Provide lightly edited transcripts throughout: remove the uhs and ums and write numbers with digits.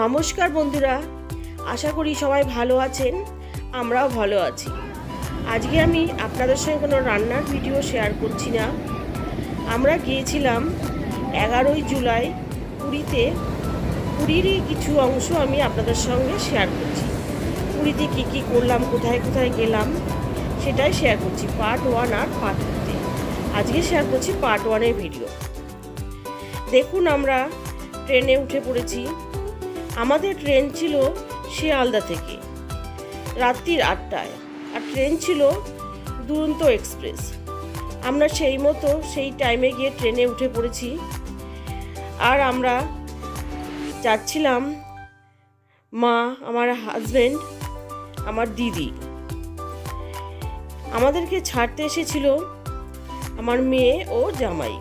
নমস্কার বন্ধুরা, আশা করি সবাই ভালো আছেন। আমরাও ভালো আছি। আজকে আমি আপনাদের সঙ্গে কোনো রান্নার ভিডিও শেয়ার করছি না। আমরা গিয়েছিলাম 11ই জুলাই পুরীতে। পুরীরই কিছু অংশ আমি আপনাদের সঙ্গে শেয়ার করছি। পুরীতে কী কী করলাম, কোথায় কোথায় গেলাম, সেটাই শেয়ার করছি পার্ট 1 আর পার্ট 2তে। আজকে শেয়ার করছি পার্ট 1-এর ভিডিও। দেখুন, আমরা ট্রেনে উঠে পড়েছি। আমাদের ট্রেন ছিল শিয়ালদা থেকে রাত্রির 8টায়, আর ট্রেন ছিল দুরন্ত এক্সপ্রেস। আমরা সেই টাইমে গিয়ে ট্রেনে উঠে পড়েছি। আর আমরা যাচ্ছিলাম, মা, আমার হাজব্যান্ড, আমার দিদি। আমাদেরকে ছাড়তে এসেছিল আমার মেয়ে ও জামাই।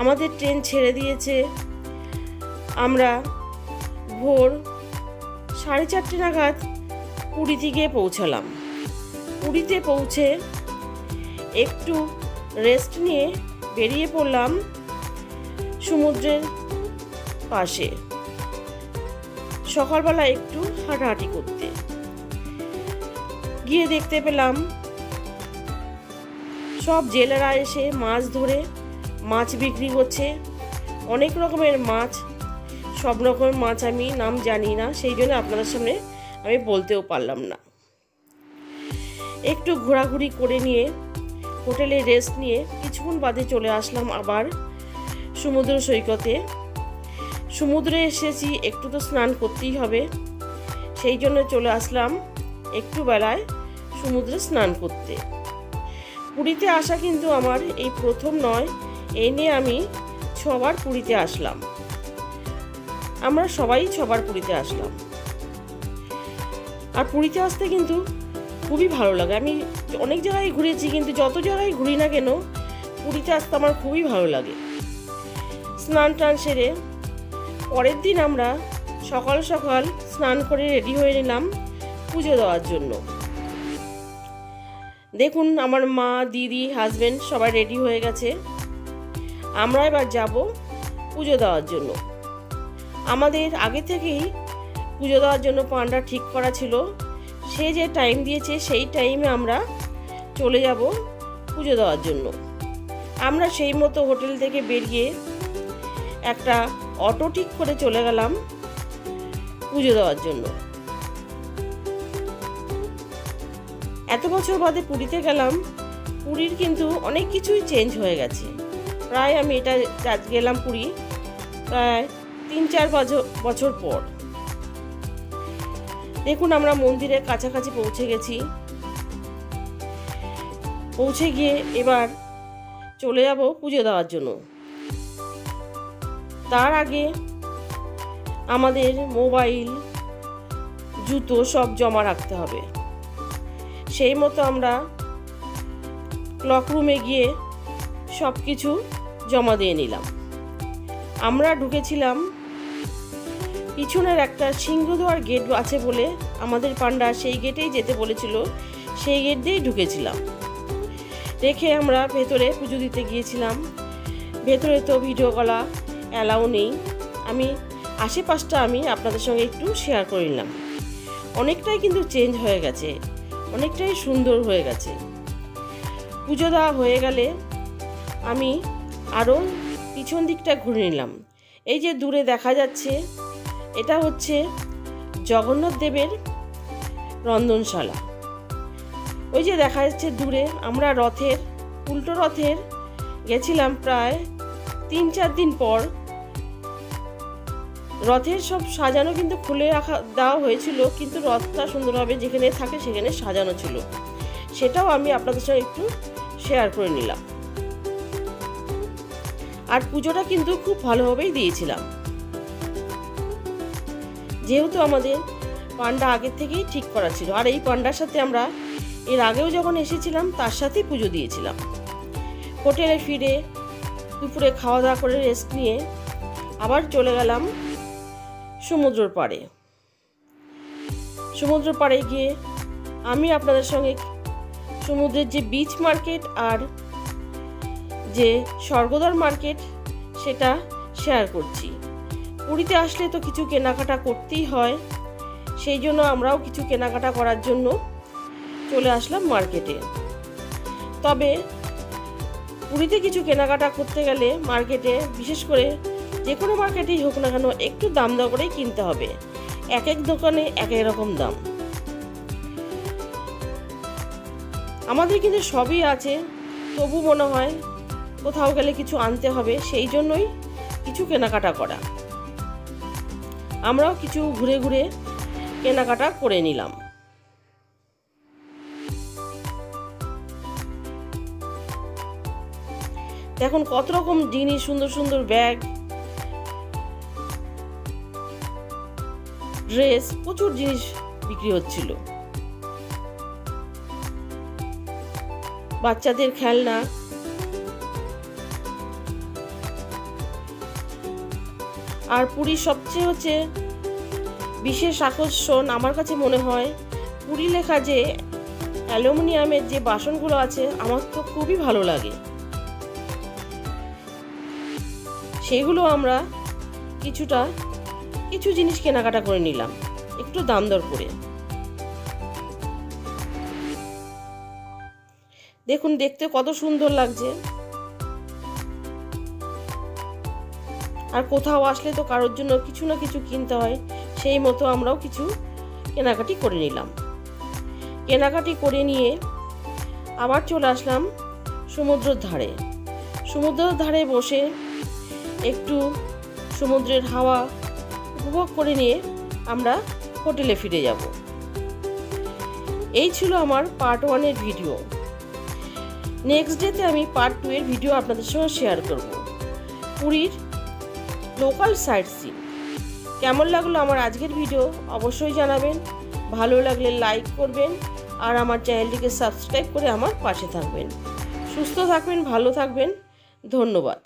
আমাদের ট্রেন ছেড়ে দিয়েছে। আমরা ভোর 4:30 নাগাদ পুরীতে গিয়ে পৌঁছালাম। পুরীতে পৌঁছে একটু রেস্ট নিয়ে বেরিয়ে পড়লাম সমুদ্রের পাশে, সকালবেলা একটু হাঁটাহাঁটি করতে। গিয়ে দেখতে পেলাম সব জেলেরা এসে মাছ ধরে মাছ বিক্রি করছে। অনেক রকমের মাছ, সব রকমের মাছ আমি নাম জানি না, সেই জন্য আপনাদের সামনে আমি বলতেও পারলাম না। একটু ঘোরাঘুরি করে নিয়ে হোটেলে রেস্ট নিয়ে কিছুক্ষণ বাদে চলে আসলাম আবার সমুদ্র সৈকতে। সমুদ্রে এসেছি, একটু তো স্নান করতেই হবে, সেই জন্য চলে আসলাম একটু বেলায় সমুদ্রে স্নান করতে। পুরীতে আসা কিন্তু আমার এই প্রথম নয়। এই নিয়ে আমি 6বার পুরীতে আসলাম। আমরা সবাই 6বার পুরীতে আসলাম। আর পুরীতে আসতে কিন্তু খুবই ভালো লাগে। আমি অনেক জায়গায় ঘুরেছি, কিন্তু যত জায়গায় ঘুরি না কেন পুরীতে আসতে আমার খুবই ভালো লাগে। স্নান টান সেরে পরের দিন আমরা সকাল সকাল স্নান করে রেডি হয়ে নিলাম পুজো দেওয়ার জন্য। দেখুন, আমার মা, দিদি, হাজব্যান্ড সবাই রেডি হয়ে গেছে। আমরা এবার যাব পুজো দেওয়ার জন্য। আমাদের আগে থেকেই পুজো দেওয়ার জন্য পান্ডা ঠিক করা ছিল। সে যে টাইম দিয়েছে সেই টাইমে আমরা চলে যাব পুজো দেওয়ার জন্য। আমরা সেই মতো হোটেল থেকে বেরিয়ে একটা অটো ঠিক করে চলে গেলাম পুজো দেওয়ার জন্য। এত বছর বাদে পুরীতে গেলাম। পুরীর কিন্তু অনেক কিছুই চেঞ্জ হয়ে গেছে। প্রায় আমি গেলাম পুরী প্রায় 3-4 বছর পর। দেখুন, আমরা মন্দিরের কাছাকাছি পৌঁছে গেছি। পৌঁছে গিয়ে এবার চলে যাব পুজো দেওয়ার জন্য। তার আগে আমাদের মোবাইল, জুতো সব জমা রাখতে হবে। সেই মতো আমরা ক্লক রুমে গিয়ে সব কিছু জমা দিয়ে নিলাম। আমরা ঢুকেছিলাম পিছনের একটা সিংহদ্বার গেট আছে বলে, আমাদের পান্ডা সেই গেটেই যেতে বলেছিল, সেই গেট দিয়েই ঢুকেছিলাম। রেখে আমরা ভেতরে পুজো দিতে গিয়েছিলাম। ভেতরে তো ভিডিও করা অ্যালাউ নেই। আমি আশেপাশটা আপনাদের সঙ্গে একটু শেয়ার করে নিলাম। অনেকটাই কিন্তু চেঞ্জ হয়ে গেছে, অনেকটাই সুন্দর হয়ে গেছে। পুজো দেওয়া হয়ে গেলে আমি আরও পিছন দিকটা ঘুরে নিলাম। এই যে দূরে দেখা যাচ্ছে, এটা হচ্ছে জগন্নাথ দেবের রন্ধনশালা। ওই যে দেখা যাচ্ছে দূরে, আমরা উল্টো রথের গেছিলাম প্রায় 3-4 দিন পর। রথের সব সাজানো কিন্তু খুলে দেওয়া হয়েছিল, কিন্তু রথটা সুন্দরভাবে যেখানে থাকে সেখানে সাজানো ছিল। সেটাও আমি আপনাদের সঙ্গে একটু শেয়ার করে নিলাম। আর পুজোটা কিন্তু খুব ভালোভাবেই দিয়েছিলাম, যেহেতু আমাদের পান্ডা আগের থেকেই ঠিক করা ছিল। আর এই পান্ডার সাথে আমরা এর আগেও যখন এসেছিলাম তার সাথেই পুজো দিয়েছিলাম। হোটেলে ফিরে দুপুরে খাওয়া দাওয়া করে রেস্ট নিয়ে আবার চলে গেলাম সমুদ্রের পাড়ে। সমুদ্রের পাড়ে গিয়ে আমি আপনাদের সঙ্গে সমুদ্রের যে বিচ মার্কেট আর যে স্বর্গদ্বার মার্কেট সেটা শেয়ার করছি। পুরীতে আসলে তো কিছু কেনাকাটা করতেই হয়, সেই জন্য আমরাও কিছু কেনাকাটা করার জন্য চলে আসলাম মার্কেটে। তবে পুরীতে কিছু কেনাকাটা করতে গেলে মার্কেটে, বিশেষ করে যে কোনো মার্কেটেই হোক না কেন, একটু দাম দর করেই কিনতে হবে। এক এক দোকানে এক এক রকম দাম। আমাদের কিন্তু সবই আছে, তবু মনে হয় কোথাও গেলে কিছু আনতে হবে, সেই জন্যই কিছু কেনাকাটা করা। আমরাও কিছু ঘুরে ঘুরে কেনাকাটা করে নিলাম। দেখুন কত রকম জিনিস, সুন্দর সুন্দর ব্যাগ, ড্রেস, প্রচুর জিনিস বিক্রি হচ্ছিল। বাচ্চাদের খেলনা, আর পুরীর সবচেয়ে বিশেষ আকর্ষণ আমার কাছে মনে হয় পুরী লেখা যে অ্যালুমিনিয়ামের যে বাসনগুলো আছে, আমার তো খুবই ভালো লাগে। সেগুলো আমরা কিছু জিনিস কেনাকাটা করে নিলাম, একটু দাম দর করে। দেখুন দেখতে কত সুন্দর লাগছে। আর কোথাও আসলে তো কারোর জন্য কিছু না কিছু কিনতে হয়, সেই মতো আমরাও কিছু কেনাকাটি করে নিলাম। কেনাকাটি করে নিয়ে আবার চলে আসলাম সমুদ্রের ধারে। সমুদ্রের ধারে বসে একটু সমুদ্রের হাওয়া উপভোগ করে নিয়ে আমরা হোটেলে ফিরে যাব। এই ছিল আমার পার্ট 1-এর ভিডিও। নেক্সট ডেতে আমি পার্ট 2 এর ভিডিও আপনাদের সঙ্গে শেয়ার করব। পুরীর লোকাল সাইট সিন কেমন লাগলো আমার আজকের ভিডিও অবশ্যই জানাবেন। ভালো লাগলে লাইক করবেন, আর আমার চ্যানেলটিকে সাবস্ক্রাইব করে আমার পাশে থাকবেন। সুস্থ থাকবেন, ভালো থাকবেন। ধন্যবাদ।